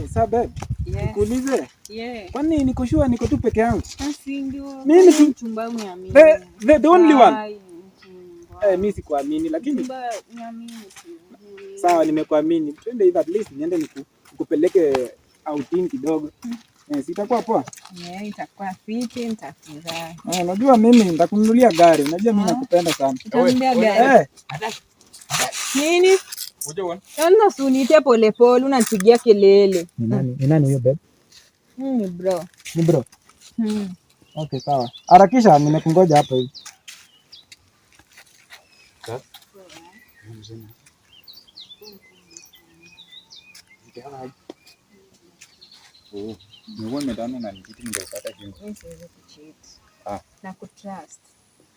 Sasa babe, Yes. nikuulize. Yeah. Kwani niko sure niko tu peke yangu? Basi ndio. Mimi tu mchumba uniamini. The only one. Ai, mchumba. Mimi sikuamini lakini Mchumba uniamini tu. sawa, nimekuamini. Twende hivi at least niende nikupeleke outing kidogo. Sitakuwa poa? Yeah, itakuwa fiti, nitafurahi. Unajua mimi nitakununulia gari. Unajua mimi nakupenda sana. Utanunulia gari? Nini? Uje uone. Yaani usiniite polepole, unanipigia kelele. Ni nani huyo babe? Ni bro. Ni bro. Okay, sawa. Harakisha, nimekungoja hapa hivi. Niwe medano na nikiti ningepata kingo. Mimi siwezi kucheat. Na kutrust.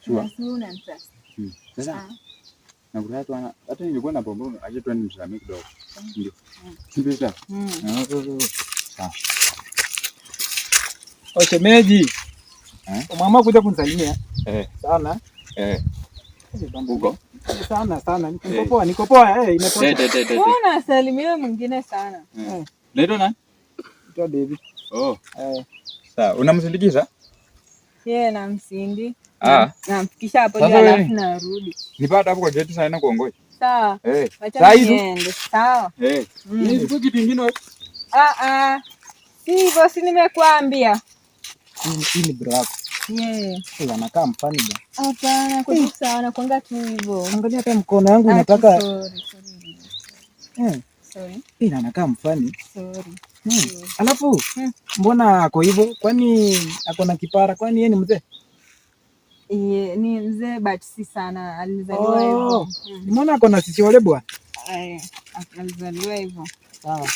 Sure. Na trust. Sasa. Na kuna watu hata nilikuwa na bombo aje tu nimsamie kidogo. Ndio. Ndio sasa. Sawa. Shemeji. Mama kuja kunisalimia. Sana. Uko? Sana. Niko poa. Imetosha. Mbona salimia mwingine sana? Naitwa nani? Naitwa David. Sawa, unamsindikiza? Yeah, namsindi. Namfikisha hapo ndio alafu narudi. Nipata hapo kwa gate sasa na kuongoja. Sawa. Sasa hizo. Sawa. Ni siku kingine. Si hivyo, si nimekuambia. Hii ni bro yako. Yeah. Sasa anakaa mfani bwana. Hapana, kwa sana kwanga tu hivyo. Angalia hata mkono wangu unataka. Sorry. Ina anakaa mfani. Sorry. Alafu mbona ako hivyo? Kwani ako na kipara? Kwani yeye ni mzee? Ni mzee but si sana. Alizaliwa hivyo. Mbona ako na sisi wale bwana? Alizaliwa hivyo. Sawa.